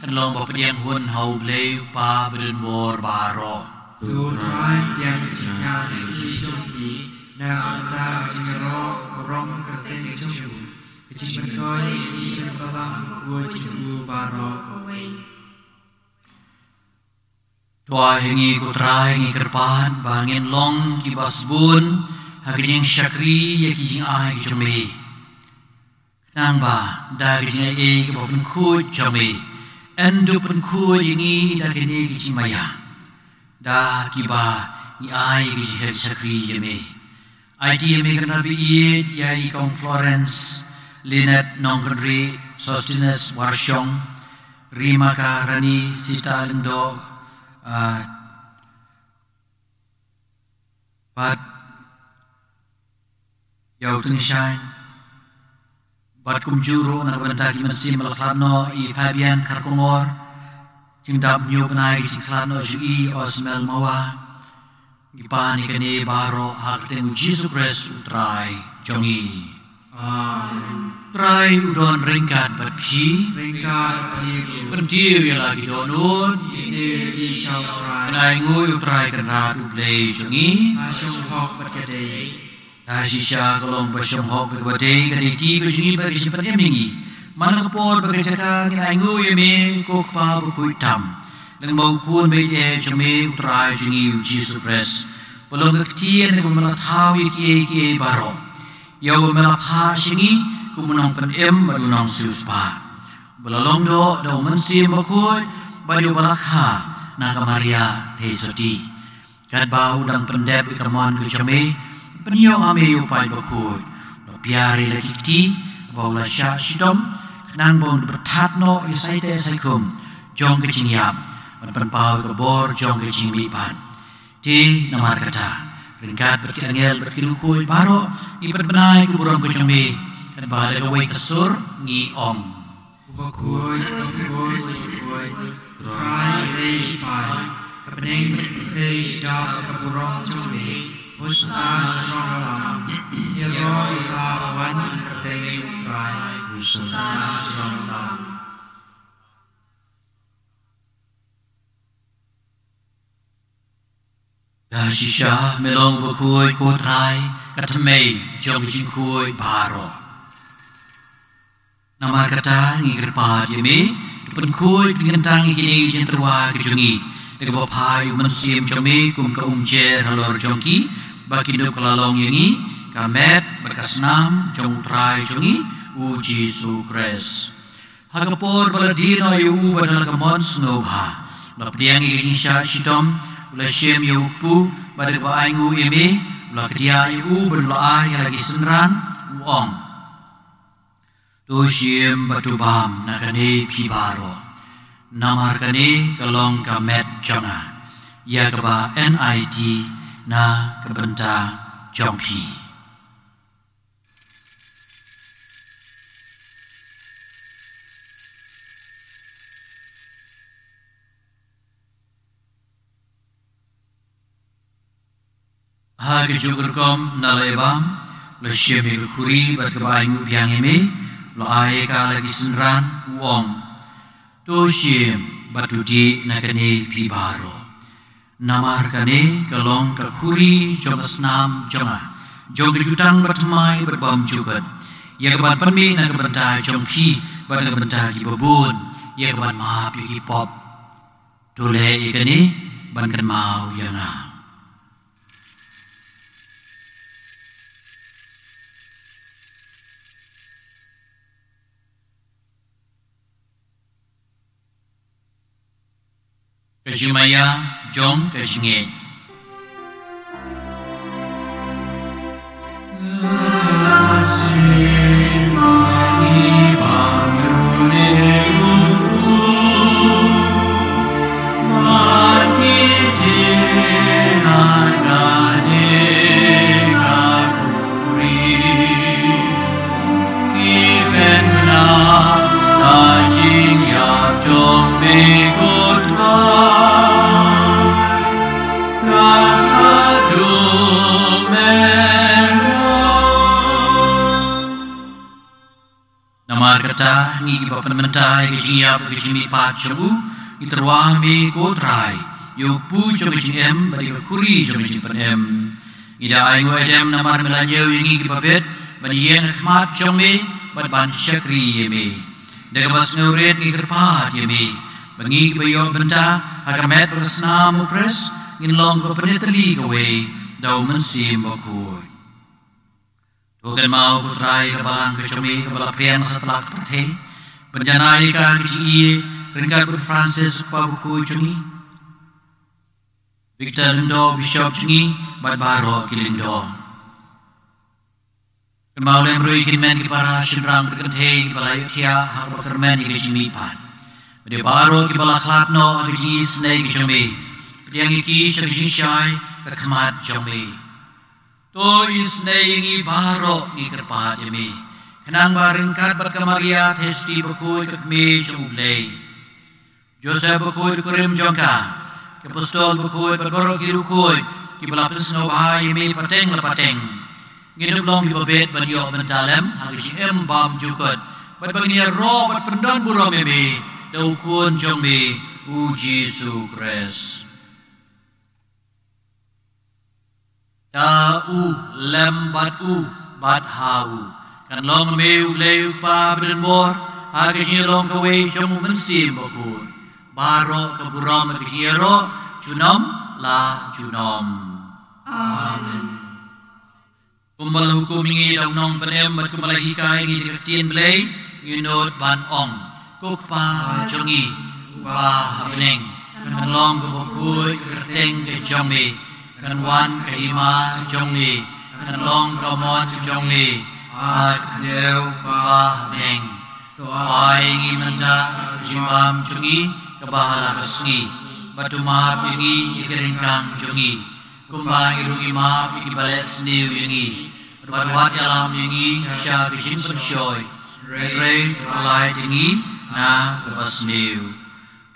kan long ba pediang hun hau bleu pa beren mor baro tu trai yang jika di jumpi na anta jingro rom kerteng jumpu kecil betoi di berbalam kuo jumpu baro tua hengi kutra hengi kerpan bangin long ki basbun haging syakri ya ki jing ai ki jumbi nang ba da ki jing ai ki bopun khu jumbi endu pun khu yingi da ki ni ki jing maya da ki ba ni ai ki jing syakri yeme ITM kenal biid ya i kong Florence Linet Nongkondri Sostinus Warsyong Rima Karani Sita Lindo Bat Yau Tungshain Bat Kumjuro Nakabantaki Mansim Malaklano I Fabian Karkongor Jingdab Nyo Benai Jingklano Jui Osmel Mawa Gipani kani baro hak tengu Jesus Christ utrai jongi. Amen. Trai udon ringkat berpi. Ringkat berpi. Pentiu ya lagi donun. Ini di syawrai. Kenai ngui utrai kena dublei jongi. Asyong hok berkedai. Dasisya kolong basyong hok berkedai kani ti ko jongi bagi simpan emingi. Mana kepor bagi caka kenai ngui eme kokpa Bakhuid tam. Dan mau pun bayi cumi utrai jungi Jesus Christ. Belum ketian dengan melatau iki baro. Yau melapha singi kumunang pen balunang siuspa. Belalong do mensim Bakhuid baju balakha naga Maria teisoti. Kat bau dan pendep ikaman ke cumi penyo ame upai Bakhuid. Piari lagi kiti bau la syak sidom nang bau bertatno isai te saikum jong keciniam. Pen pau ke bor jong ke jing mipan ti namar kata ringkat berkiangel berkilukui baro ipan benai kuburan ke jombe kan bahada ke wei kesur ngi om Bakhuid trai lei pai kepening hei dap kuburan jombe usta strong lam yero ila wan kerteng trai usta strong lam Dasisya melong Bakhuid kotrai katamei jong Jingkyrkhu baro. Nama kata ngirpa jeme tupen Bakhuid dengan tangi kini jenterwa kejungi dengan bapai mensim jome kum ke umjer halor jongki bakindo kelalong yangi kamet berkasnam jong utrai jongi uji sukres. Hagapor baladino yu badal kamon snobha lapdiangi ginisha shitom ula shem yupu pada ba aingu eme ula kedia yu berla yang lagi senran uong to shem batubam nakane pibaro namar kane kalong kamet jonga ya kaba NIT na kebenta jongpi Jingkyrkhu nalebam lo syemi khuri berkebaingu biang eme lo ai ka lagi senran uong to syem batudi nakane pibaro namar kane kalong ka khuri jong asnam jonga jong jutang bertemai berbam jugat ya keban panmi na kebenta jong pi ban kebenta ki babun ya keban ma pi pop tole ikane ban kan mau yana Kejumaya jong kejinge. mata ni ki papan mentai ke jia ke jimi pat chamu ki terwa me ko trai yo pu cho ke em bari khuri cho ke pan em ida ai ngoi dem namar melanyo yangi ki papet bani yen khmat cho me bad ban shakri ye me daga bas nguret ni kerpat ye me bangi ki bayo benta hakamet prasna mukres ngin long ko penetli ko we dau mensim Bakhuid Tuhan mau putrai kebalang kecumi kebala priam setelah pertei penjanai ka keciye ringkat ber Francis kwa buku cungi Victor Lindo Bishop cungi bad baro kilindo kan mau lem rui kinmen ki para shinrang berkentei kebala yutia harba kermen ki kecumi pan bade baro kebala klatno kecumi snei kecumi priang iki syakjing syai kekmat cungi To isnei ngi baro ngi kerpahat yami. Kenang baringkat berkemaria testi Bakhuid kekme cunglei. Joseph Bakhuid kurim jongka. Kepostol Bakhuid berbaro kirukui. Kibelapis no bahai yami pateng lepateng. Nginup long kibabet banyo bentalem. Hagisi bam jukut. Bat baginya ro bat pendan buram yami. Daukun cungmi uji sukres. Tau lembat bat hau kan long meu leu pa bren bor hage long kawe chomu mensim Bakhuid baro keburam ke jiro junom la junom amen kumbal hukum ingi dong nong penem bat kumbal hikai ingi diketien belai yunot ban ong kukpa chongi ba habneng kan long ke Bakhuid kerteng ke chongmi kan wan kahima chongli kan long kamon chongli at deu ba beng to ai ngi manta jimbam chungi kabahala kasngi batuma pingi ikiringkang chungi kumbang irungi ma piki bales niu yangi barwat alam yangi sya bijin penshoy rei to lai tingi na kabas niu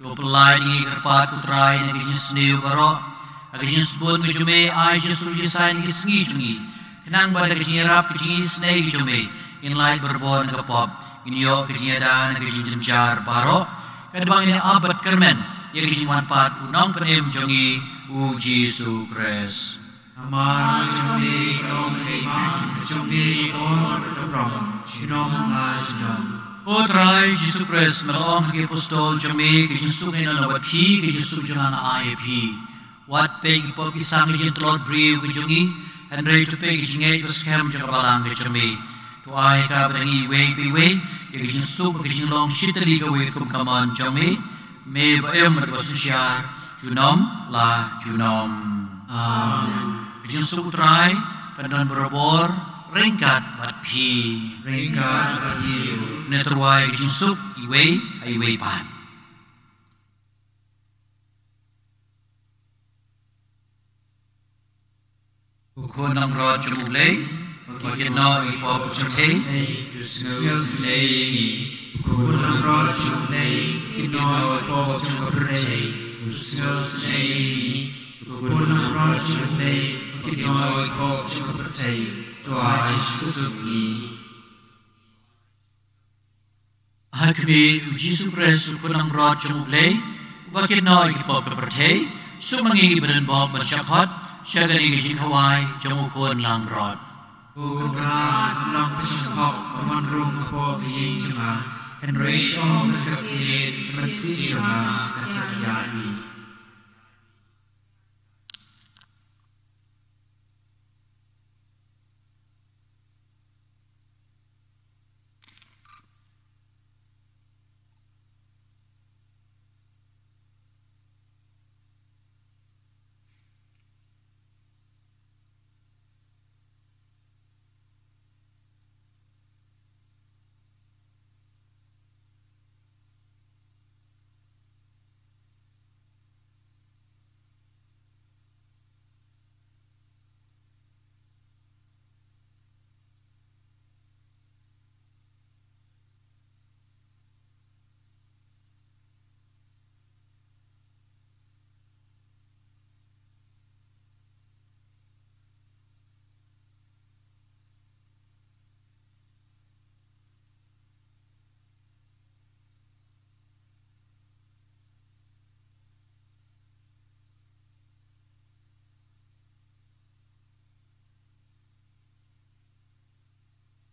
to pelai tingi kerpat putrai na bijin niu baro Agaknya sebut kejume ai justru desain kisngi cungi. Kenang pada kejnya rap kejnya snei kejume. In light berbon kepop. Inyo kejnya dan kejnya jenjar baro. Kadang ini abad kermen. Ya kejnya manfaat unang penem cungi uji sukres. Amar kejume kalom keiman kejume kor kebrong jinom la jinom. Potrai Yesus Kristus melong ke apostol cungi kejnya sungin na wati kejnya sujana IAP. Wat pegi po pisang ijin telot briu kejungi Henry tu pegi jingai berskem jang balang kejumi Tu ai ka berangi wei pi wei Ya kejing sup kejing long shitari ka wei kum kaman jami Me baem berbasyar Junom la junom Amen Kejing sup utrai Kandan berobor Ringkat bat pi Ringkat bat hiu Neterwai kejing sup iwei aiwei pan Ukun nam rod jumulay, bagian no ipop chute, to snow snaying Ukun nam rod jumulay Kino ipop chute To snow snaying Ukun nam rod jumulay Kino ipop chute To aji susuki Hakmi Yesus Kristus ukun nam rod jumulay, bagian no ipop chute, sumangi badan bob masyakot, Syagani kejing Hawaii jamukun lang rod. Ukun rang lang pesyakop Pemandrung apa kejing cuma Henry Shaw berkeptin Versi cuma Katsayai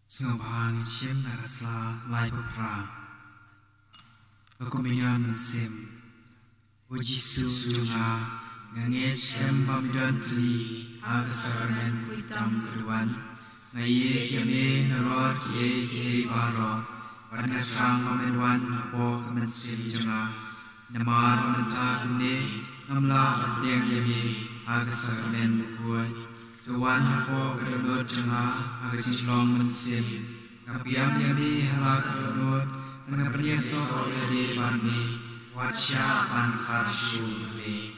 Snobhang Shim Nakasla Laitumkhrah Bakuminyan Sim Ujisu Junga Ngangis Kembamidon Tuli Agasamen Kuitam Keruan Ngaye Yame Naror Kie Baro Wanasang Mamenwan Apo Kemensim Junga Namar Menta Gune Namla Deng Yame Agasamen Bukuai Tuan Apo Kedunut Junga Jingkyrkhu Mensim Kapiam Yami Halak Kedunut Dengan Penyesok Yadi Banmi Watsya Laitumkhrah Shillong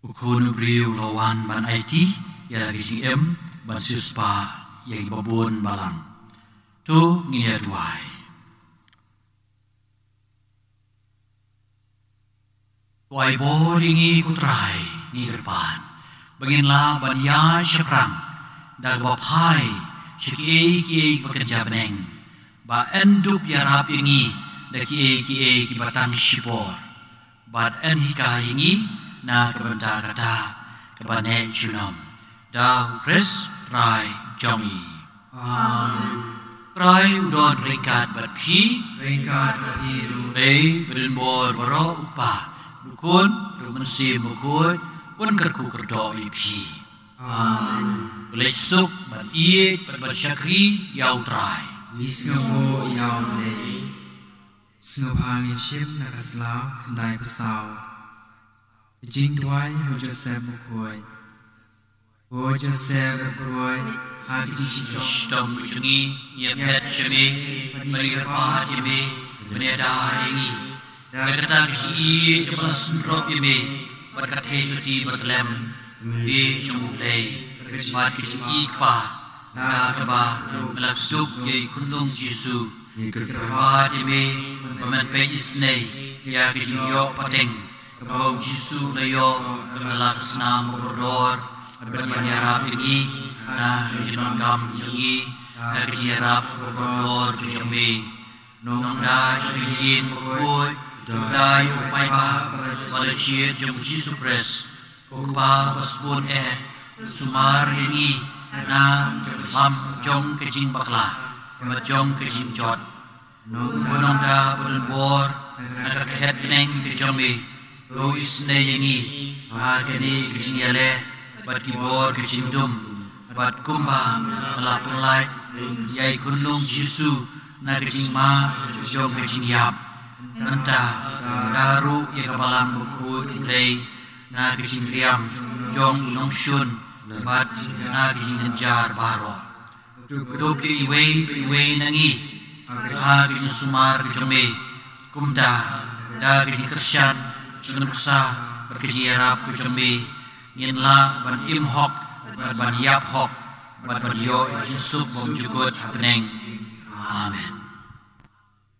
Ukun Briu Lawan Ban IT Yala Gijing Ban Suspa Yang Babun Balang Tu Nginia Duai Tuai Boringi Kutrai Ngirpan Banginlah Ban Ya Syakrang Dag Bapai Syiki Bekerja Beneng Ba Endup Yarap Yangi Daki Ki Batang Shipor Bat Enhika Yangi na kebenta kata kebane junom dah Chris Rai Jongi Amen Rai udon ringkat berpi Ru beren bor baro upa dukun rumensi Bakhuid pun kerku kerdo ipi Amen boleh suk ban iet bersyakri yau trai Wisnomo Yao Play Snobhang Shim Nakasla Kendai Pesau Jingkyrkhu Joseph Bakhuid Joseph Bakhuid Hagi Shillong Jungi Yepet Shemi Merihirpat Yemi Meneda Yangi Berkata Kisi Kebalas Drop Yemi Berkata Suci Bertelem Di Jumulai Berkismat Kisi Ikpa Nakaba Melapsuk Yai Kundung Jisu Jingkyrkhu Yemi Memenpai Isnei Ya Kisi Yok Pateng Kebau Jisu Layo Melaksana Murdor Bermenyarap ini Nah Jinon Kam Jungi Nah Kejiarap Murdor Jumi Nong Da Jumilin Bakhuid Dai Upai Ba Balacir Jum Jisu Pres Ukpa Baspun Sumar Yangi Nah Mam Jong Kejin Bakla Jong Kejin Jot Nong Da Budun Bor Nah Kehet Neng Kejumi Rois ne yangi Agani kecing yale Bat kibor kecing dum Bat kumba Melapun lai Yai kundung Jisu Na kecing ma Jom kecing yap Nanta Daru ya kabalang Bakhuid mulai Na kecing kriam Jom nong shun Bat na kecing nenjar baro Kedop ke iwe nangi Hagi sumar kecome Kumda Da kecing kersyan Sungan Beksa berkejiarap kucumbi Nginla ban imhok ban yaphok ban yo jinsuk bom jukut hapneng Amen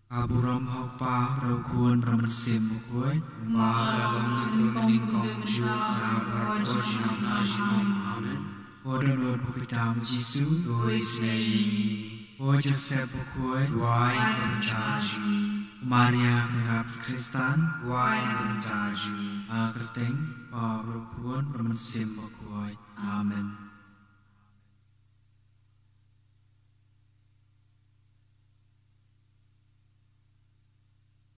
Aburam Hokpa Rokun Ramensim Bakhuid Magalong Kong Ju Tabar Dojinam Najinom Amen Odonot Bukitam Jisu Dois Neyi Joseph Bakhuid Wai Bertaji Maria Merab Kristan Wai Bertaji Kerteng Rokun Ramensim Bakhuid Amen